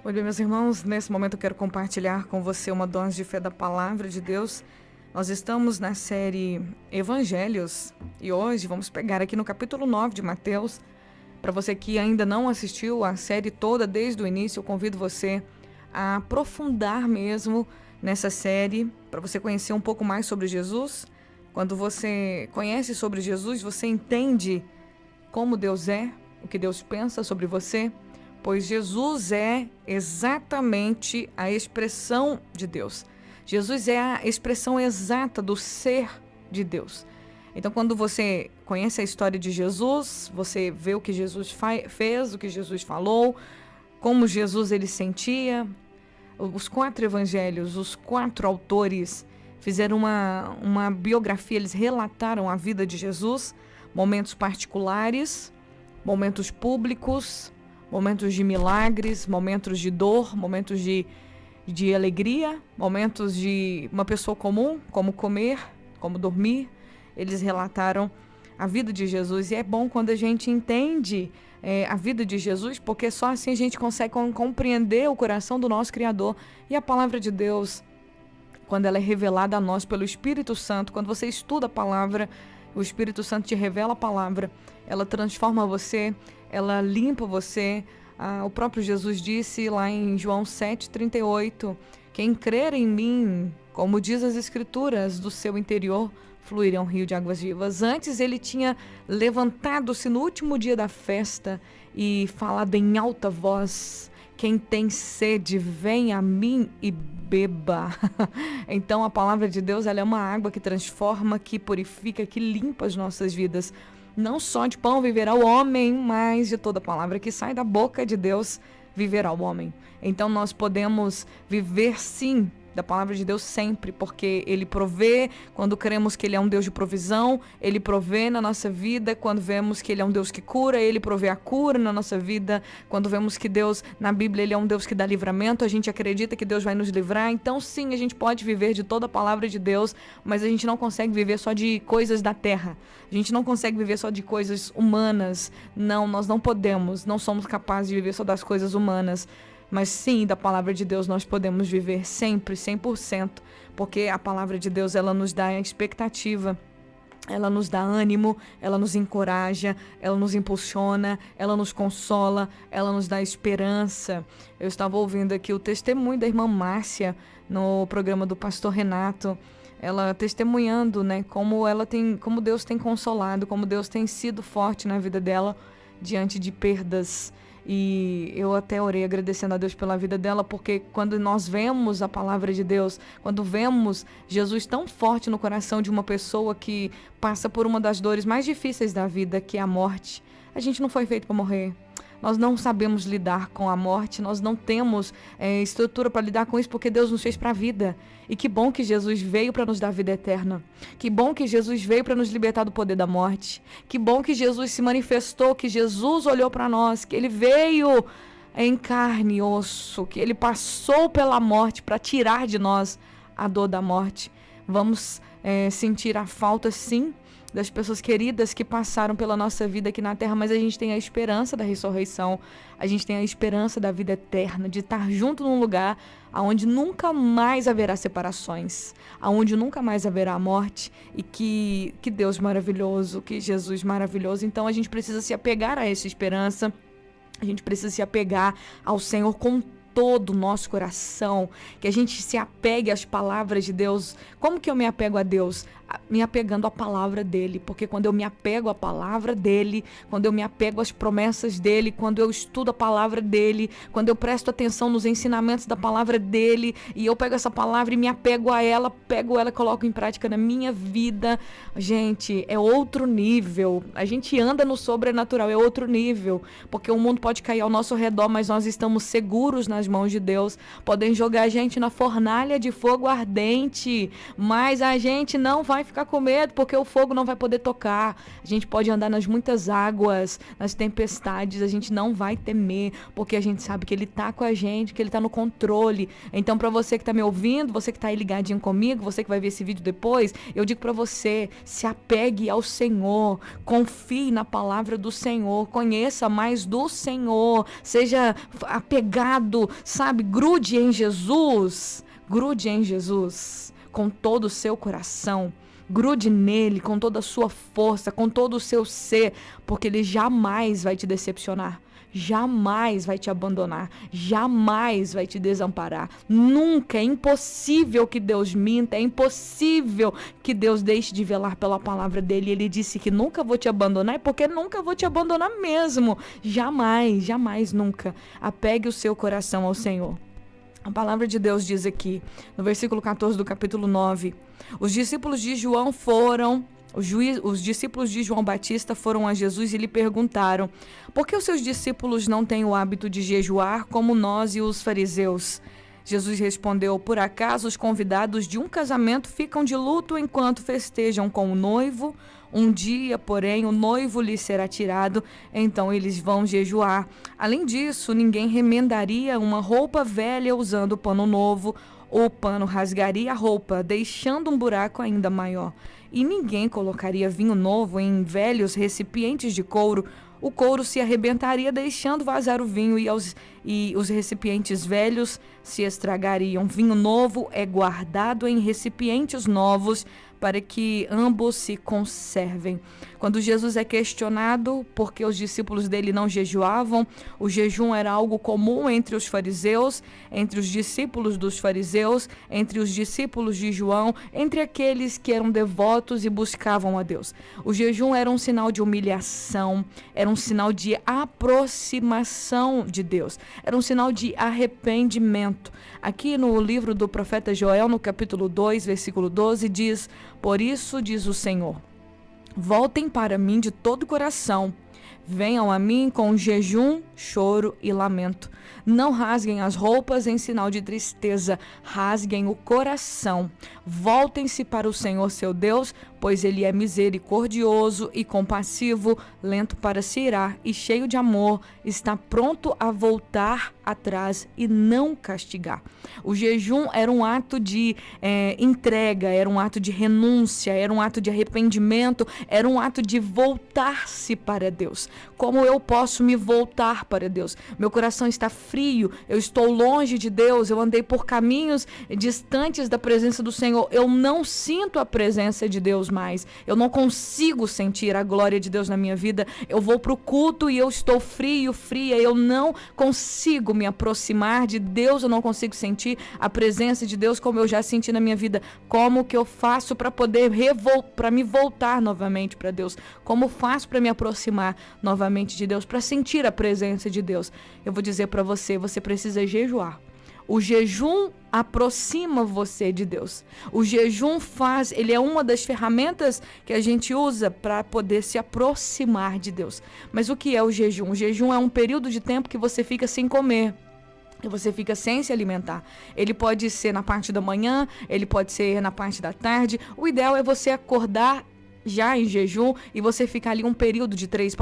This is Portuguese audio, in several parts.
Olha, meus irmãos, nesse momento eu quero compartilhar com você uma dose de fé da palavra de Deus. Nós estamos na série Evangelhos e hoje vamos pegar aqui no capítulo 9 de Mateus. Para você que ainda não assistiu a série toda desde o início, eu convido você a aprofundar mesmo nessa série, para você conhecer um pouco mais sobre Jesus. Quando você conhece sobre Jesus, você entende como Deus é, o que Deus pensa sobre você, pois Jesus é exatamente a expressão de Deus. Jesus é a expressão exata do ser de Deus. Então, quando você conhece a história de Jesus, você vê o que Jesus fez, o que Jesus falou, como Jesus ele sentia. Os 4 evangelhos, os 4 autores fizeram uma biografia, eles relataram a vida de Jesus, momentos particulares, momentos públicos, momentos de milagres, momentos de dor, momentos de alegria, momentos de uma pessoa comum, como comer, como dormir. Eles relataram a vida de Jesus e é bom quando a gente entende a vida de Jesus, porque só assim a gente consegue compreender o coração do nosso Criador. E a palavra de Deus, quando ela é revelada a nós pelo Espírito Santo, quando você estuda a palavra, o Espírito Santo te revela a palavra, ela transforma você, ela limpa você. O próprio Jesus disse lá em João 7,38, quem crer em mim, como diz as Escrituras, do seu interior fluirá um rio de águas vivas. Antes ele tinha levantado-se no último dia da festa e falado em alta voz, quem tem sede, vem a mim e beba. Então a palavra de Deus, ela é uma água que transforma, que purifica, que limpa as nossas vidas. Não só de pão viverá o homem, mas de toda palavra que sai da boca de Deus viverá o homem. Então nós podemos viver sim da palavra de Deus sempre, porque Ele provê quando cremos que Ele é um Deus de provisão, Ele provê na nossa vida quando vemos que Ele é um Deus que cura, Ele provê a cura na nossa vida, quando vemos que Deus, na Bíblia, Ele é um Deus que dá livramento, a gente acredita que Deus vai nos livrar. Então sim, a gente pode viver de toda a palavra de Deus, mas a gente não consegue viver só de coisas da terra, a gente não consegue viver só de coisas humanas. Não, nós não podemos, não somos capazes de viver só das coisas humanas. Mas sim, da palavra de Deus nós podemos viver sempre, 100%, porque a palavra de Deus, ela nos dá a expectativa, ela nos dá ânimo, ela nos encoraja, ela nos impulsiona, ela nos consola, ela nos dá esperança. Eu estava ouvindo aqui o testemunho da irmã Márcia no programa do pastor Renato, ela testemunhando, né, como Deus tem consolado, como Deus tem sido forte na vida dela diante de perdas. E eu até orei agradecendo a Deus pela vida dela, porque quando nós vemos a palavra de Deus, quando vemos Jesus tão forte no coração de uma pessoa que passa por uma das dores mais difíceis da vida, que é a morte, a gente não foi feito para morrer. Nós não sabemos lidar com a morte, nós não temos estrutura para lidar com isso, porque Deus nos fez para a vida. E que bom que Jesus veio para nos dar vida eterna. Que bom que Jesus veio para nos libertar do poder da morte. Que bom que Jesus se manifestou, que Jesus olhou para nós, que Ele veio em carne e osso, que Ele passou pela morte para tirar de nós a dor da morte. Vamos sentir a falta, sim, das pessoas queridas que passaram pela nossa vida aqui na terra, mas a gente tem a esperança da ressurreição, a gente tem a esperança da vida eterna, de estar junto num lugar onde nunca mais haverá separações, onde nunca mais haverá morte, e que Deus maravilhoso, que Jesus maravilhoso. Então a gente precisa se apegar a essa esperança, a gente precisa se apegar ao Senhor com todo o nosso coração, que a gente se apegue às palavras de Deus. Como que eu me apego a Deus? Me apegando à palavra dele, porque quando eu me apego à palavra dele, quando eu me apego às promessas dele, quando eu estudo a palavra dele, quando eu presto atenção nos ensinamentos da palavra dele, e eu pego essa palavra e me apego a ela, pego ela e coloco em prática na minha vida, gente, é outro nível. A gente anda no sobrenatural, é outro nível, porque o mundo pode cair ao nosso redor, mas nós estamos seguros nas mãos de Deus. Podem jogar a gente na fornalha de fogo ardente, mas a gente não vai vai ficar com medo, porque o fogo não vai poder tocar. A gente pode andar nas muitas águas, nas tempestades, a gente não vai temer, porque a gente sabe que Ele tá com a gente, que Ele tá no controle. Então, para você que tá me ouvindo, você que tá aí ligadinho comigo, você que vai ver esse vídeo depois, eu digo para você, se apegue ao Senhor, confie na palavra do Senhor, conheça mais do Senhor, seja apegado, sabe, grude em Jesus com todo o seu coração. Grude nele com toda a sua força, com todo o seu ser, porque Ele jamais vai te decepcionar, jamais vai te abandonar, jamais vai te desamparar. Nunca, é impossível que Deus minta, é impossível que Deus deixe de velar pela palavra dele. Ele disse que nunca vou te abandonar, porque nunca vou te abandonar mesmo. Jamais, jamais, nunca. Apegue o seu coração ao Senhor. A palavra de Deus diz aqui, no versículo 14 do capítulo 9, os discípulos de João Batista foram a Jesus e lhe perguntaram: por que os seus discípulos não têm o hábito de jejuar como nós e os fariseus? Jesus respondeu: por acaso os convidados de um casamento ficam de luto enquanto festejam com o noivo? Um dia, porém, o noivo lhes será tirado, então eles vão jejuar. Além disso, ninguém remendaria uma roupa velha usando pano novo. O pano rasgaria a roupa, deixando um buraco ainda maior. E ninguém colocaria vinho novo em velhos recipientes de couro. O couro se arrebentaria, deixando vazar o vinho, e os recipientes velhos se estragariam. Vinho novo é guardado em recipientes novos, para que ambos se conservem. Quando Jesus é questionado por que os discípulos dele não jejuavam, o jejum era algo comum entre os fariseus, entre os discípulos dos fariseus, entre os discípulos de João, entre aqueles que eram devotos e buscavam a Deus. O jejum era um sinal de humilhação, era um sinal de aproximação de Deus, era um sinal de arrependimento. Aqui no livro do profeta Joel, no capítulo 2, versículo 12, diz: por isso diz o Senhor, voltem para mim de todo o coração, venham a mim com jejum, choro e lamento. Não rasguem as roupas em sinal de tristeza, rasguem o coração. Voltem-se para o Senhor seu Deus, pois Ele é misericordioso e compassivo, lento para se irar e cheio de amor, está pronto a voltar atrás e não castigar. O jejum era um ato de entrega, era um ato de renúncia, era um ato de arrependimento, era um ato de voltar-se para Deus. Como eu posso me voltar para Deus? Meu coração está frio, eu estou longe de Deus, eu andei por caminhos distantes da presença do Senhor, eu não sinto a presença de Deus mais, eu não consigo sentir a glória de Deus na minha vida, eu vou para o culto e eu estou fria, eu não consigo me aproximar de Deus, eu não consigo sentir a presença de Deus como eu já senti na minha vida. Como que eu faço para poder para me voltar novamente para Deus? Como faço para me aproximar novamente de Deus, para sentir a presença de Deus? Eu vou dizer para você, você precisa jejuar. O jejum aproxima você de Deus. O jejum ele é uma das ferramentas que a gente usa para poder se aproximar de Deus. Mas o que é o jejum? O jejum é um período de tempo que você fica sem comer. E você fica sem se alimentar. Ele pode ser na parte da manhã, ele pode ser na parte da tarde. O ideal é você acordar já em jejum e você ficar ali um período de 3.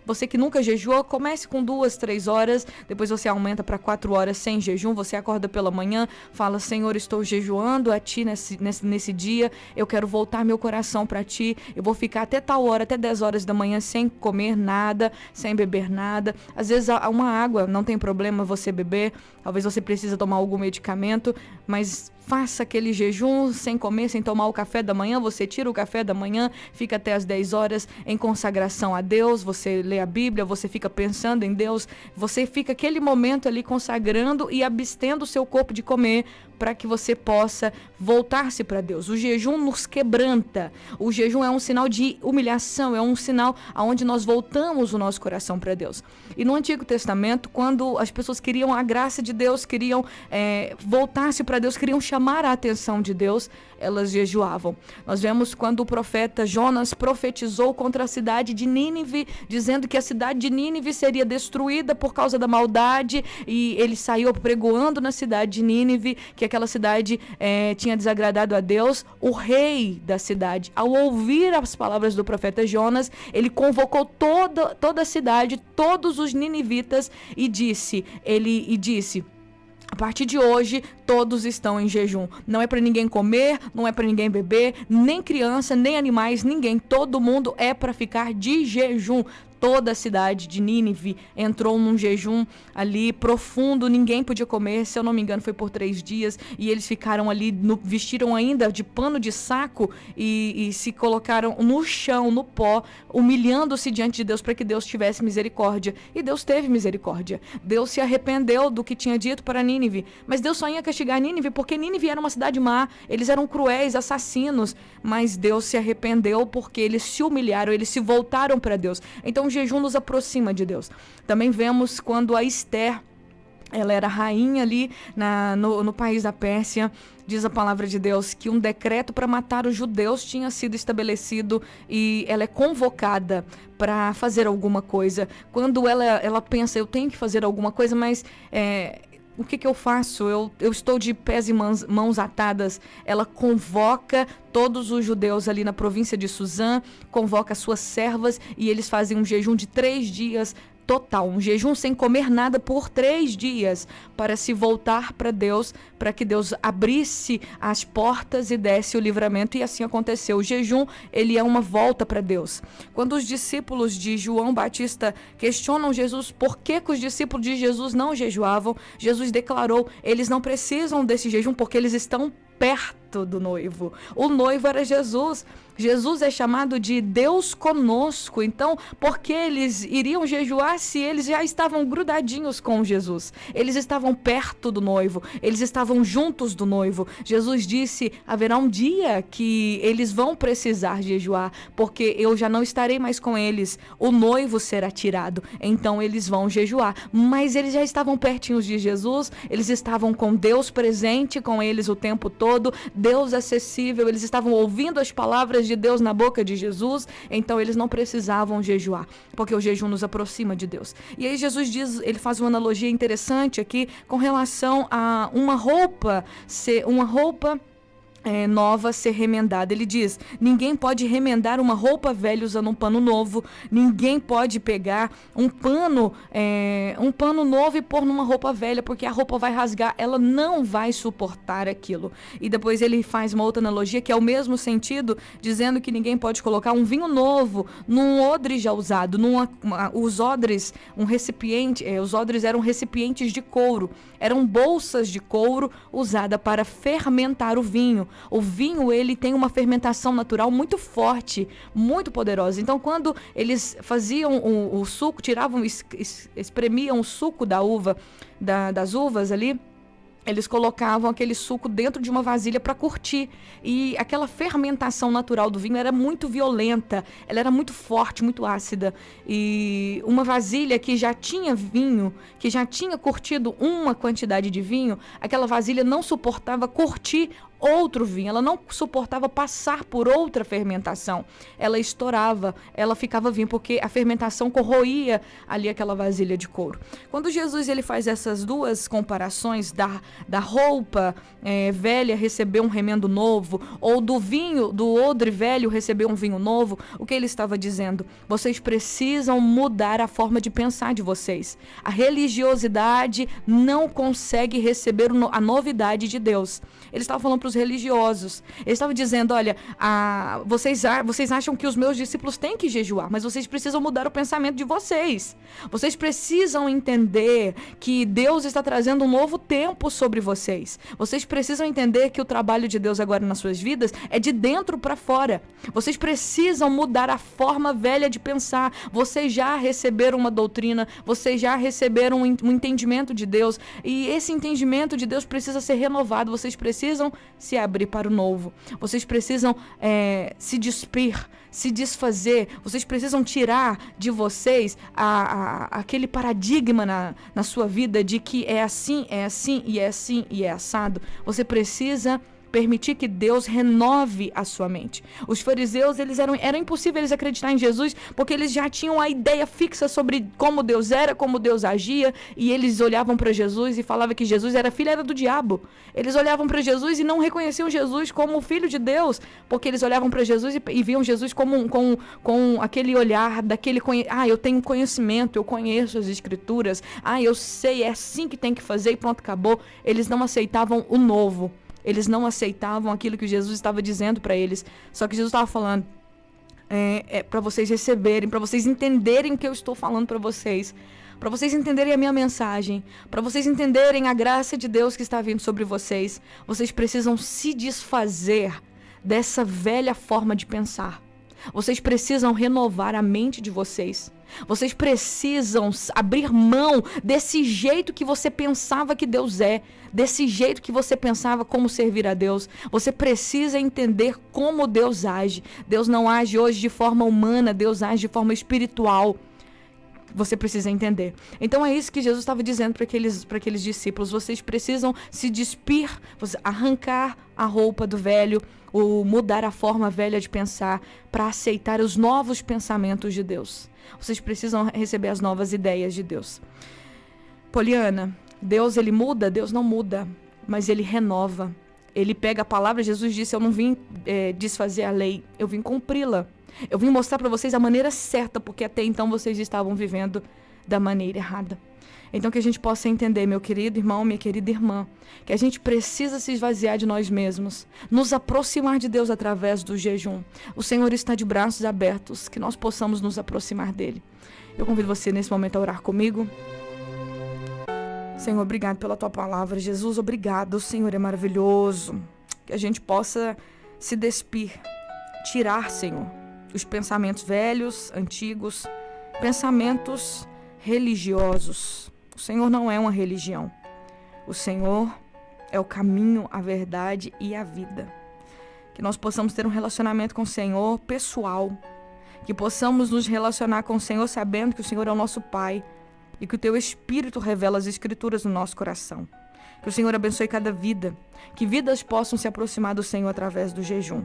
Você que nunca jejuou, comece com 2, 3 horas, depois você aumenta para 4 horas sem jejum. Você acorda pela manhã, fala: Senhor, estou jejuando a Ti nesse dia, eu quero voltar meu coração para Ti, eu vou ficar até tal hora, até 10 horas da manhã sem comer nada, sem beber nada. Às vezes uma água, não tem problema você beber, talvez você precisa tomar algum medicamento, mas faça aquele jejum sem comer, sem tomar o café da manhã. Você tira o café da manhã, fica até as 10 horas em consagração a Deus, você lê a Bíblia, você fica pensando em Deus, você fica aquele momento ali consagrando e abstendo o seu corpo de comer, para que você possa voltar-se para Deus. O jejum nos quebranta. O jejum é um sinal de humilhação, é um sinal onde nós voltamos o nosso coração para Deus. E no Antigo Testamento, quando as pessoas queriam a graça de Deus, queriam voltar-se para Deus, queriam chamar a atenção de Deus, elas jejuavam. Nós vemos quando o profeta Jonas profetizou contra a cidade de Nínive, dizendo que a cidade de Nínive seria destruída por causa da maldade, e ele saiu pregoando na cidade de Nínive que aquela cidade tinha desagradado a Deus. O rei da cidade, ao ouvir as palavras do profeta Jonas, ele convocou toda a cidade, todos os ninivitas, e disse: a partir de hoje, todos estão em jejum. Não é para ninguém comer, não é para ninguém beber, nem criança, nem animais, ninguém. Todo mundo é para ficar de jejum. Toda a cidade de Nínive entrou num jejum ali profundo, ninguém podia comer, se eu não me engano foi por 3 dias, e eles ficaram ali, vestiram ainda de pano de saco e se colocaram no chão, no pó, humilhando-se diante de Deus para que Deus tivesse misericórdia. E Deus teve misericórdia. Deus se arrependeu do que tinha dito para Nínive, mas Deus só ia castigar Nínive porque Nínive era uma cidade má, eles eram cruéis, assassinos, mas Deus se arrependeu porque eles se humilharam, eles se voltaram para Deus. Então o jejum nos aproxima de Deus. Também vemos quando a Esther, ela era rainha ali no país da Pérsia. Diz a palavra de Deus que um decreto para matar os judeus tinha sido estabelecido e ela é convocada para fazer alguma coisa. Quando ela pensa, eu tenho que fazer alguma coisa, mas o que eu faço? Eu estou de pés e mãos atadas. Ela convoca todos os judeus ali na província de Suzã, convoca suas servas e eles fazem um jejum de 3 dias total, um jejum sem comer nada por 3 dias, para se voltar para Deus, para que Deus abrisse as portas e desse o livramento, e assim aconteceu. O jejum, ele é uma volta para Deus. Quando os discípulos de João Batista questionam Jesus por que os discípulos de Jesus não jejuavam, Jesus declarou: eles não precisam desse jejum porque eles estão perto do noivo. O noivo era Jesus. Jesus é chamado de Deus conosco. Então, por que eles iriam jejuar se eles já estavam grudadinhos com Jesus? Eles estavam perto do noivo, eles estavam juntos do noivo. Jesus disse: haverá um dia que eles vão precisar jejuar, porque eu já não estarei mais com eles, o noivo será tirado, então eles vão jejuar. Mas eles já estavam pertinhos de Jesus, eles estavam com Deus presente com eles o tempo todo, Deus acessível, eles estavam ouvindo as palavras de Deus na boca de Jesus, então eles não precisavam jejuar, porque o jejum nos aproxima de Deus. E aí Jesus diz, ele faz uma analogia interessante aqui com relação a uma roupa nova ser remendada. Ele diz: ninguém pode remendar uma roupa velha usando um pano novo, ninguém pode pegar um pano novo e pôr numa roupa velha, porque a roupa vai rasgar, ela não vai suportar aquilo. E depois ele faz uma outra analogia que é o mesmo sentido, dizendo que ninguém pode colocar um vinho novo num odre já usado. Os odres, os odres eram recipientes de couro, eram bolsas de couro usada para fermentar o vinho. O vinho, ele tem uma fermentação natural muito forte, muito poderosa. Então, quando eles faziam o suco, espremiam o suco da uva, das uvas ali, eles colocavam aquele suco dentro de uma vasilha para curtir. E aquela fermentação natural do vinho era muito violenta, ela era muito forte, muito ácida. E uma vasilha que já tinha vinho, que já tinha curtido uma quantidade de vinho, aquela vasilha não suportava curtir outro vinho, ela não suportava passar por outra fermentação. Ela estourava, ela ficava vinho, porque a fermentação corroía ali aquela vasilha de couro. Quando Jesus ele faz essas duas comparações da roupa velha receber um remendo novo, ou do vinho, do odre velho receber um vinho novo, o que ele estava dizendo? Vocês precisam mudar a forma de pensar de vocês. A religiosidade não consegue receber a novidade de Deus. Ele estava falando para os religiosos. Ele estava dizendo: olha, vocês acham que os meus discípulos têm que jejuar, mas vocês precisam mudar o pensamento de vocês. Vocês precisam entender que Deus está trazendo um novo tempo sobre vocês. Vocês precisam entender que o trabalho de Deus agora nas suas vidas é de dentro para fora. Vocês precisam mudar a forma velha de pensar. Vocês já receberam uma doutrina, vocês já receberam um entendimento de Deus, e esse entendimento de Deus precisa ser renovado. Vocês precisam se abrir para o novo. Vocês precisam se despir, se desfazer. Vocês precisam tirar de vocês aquele paradigma na sua vida de que é assim e é assim e é assado. Você precisa permitir que Deus renove a sua mente. Os fariseus, era impossível eles acreditarem em Jesus, porque eles já tinham a ideia fixa sobre como Deus era, como Deus agia, e eles olhavam para Jesus e falavam que Jesus era do diabo. Eles olhavam para Jesus e não reconheciam Jesus como o filho de Deus, porque eles olhavam para Jesus e viam Jesus com aquele olhar, eu tenho conhecimento, eu conheço as escrituras, eu sei, é assim que tem que fazer e pronto, acabou. Eles não aceitavam o novo. Eles não aceitavam aquilo que Jesus estava dizendo para eles. Só que Jesus estava falando, para vocês receberem, para vocês entenderem o que eu estou falando para vocês entenderem a minha mensagem, para vocês entenderem a graça de Deus que está vindo sobre vocês. Vocês precisam se desfazer dessa velha forma de pensar. Vocês precisam renovar a mente de vocês. Vocês precisam abrir mão desse jeito que você pensava que Deus é, desse jeito que você pensava como servir a Deus. Você precisa entender como Deus age. Deus não age hoje de forma humana, Deus age de forma espiritual. Você precisa entender. Então é isso que Jesus estava dizendo para aqueles discípulos. Vocês precisam se despir, arrancar a roupa do velho, ou mudar a forma velha de pensar para aceitar os novos pensamentos de Deus. Vocês precisam receber as novas ideias de Deus. Poliana, Deus ele muda? Deus não muda, mas ele renova. Ele pega a palavra, Jesus disse, eu não vim desfazer a lei, eu vim cumpri-la. Eu vim mostrar para vocês a maneira certa, porque até então vocês estavam vivendo da maneira errada. Então que a gente possa entender, meu querido irmão, minha querida irmã, que a gente precisa se esvaziar de nós mesmos, nos aproximar de Deus através do jejum. O Senhor está de braços abertos, que nós possamos nos aproximar dele. Eu convido você nesse momento a orar comigo. Senhor, obrigado pela tua palavra. Jesus, obrigado. O Senhor é maravilhoso. Que a gente possa se despir, tirar, Senhor, os pensamentos velhos, antigos, pensamentos religiosos. O Senhor não é uma religião. O Senhor é o caminho, a verdade e a vida. Que nós possamos ter um relacionamento com o Senhor pessoal. Que possamos nos relacionar com o Senhor sabendo que o Senhor é o nosso Pai e que o Teu Espírito revela as Escrituras no nosso coração. Que o Senhor abençoe cada vida. Que vidas possam se aproximar do Senhor através do jejum.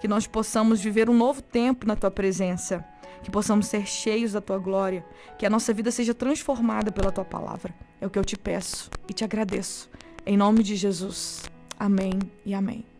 Que nós possamos viver um novo tempo na Tua presença. Que possamos ser cheios da Tua glória. Que a nossa vida seja transformada pela Tua palavra. É o que eu te peço e te agradeço. Em nome de Jesus. Amém e amém.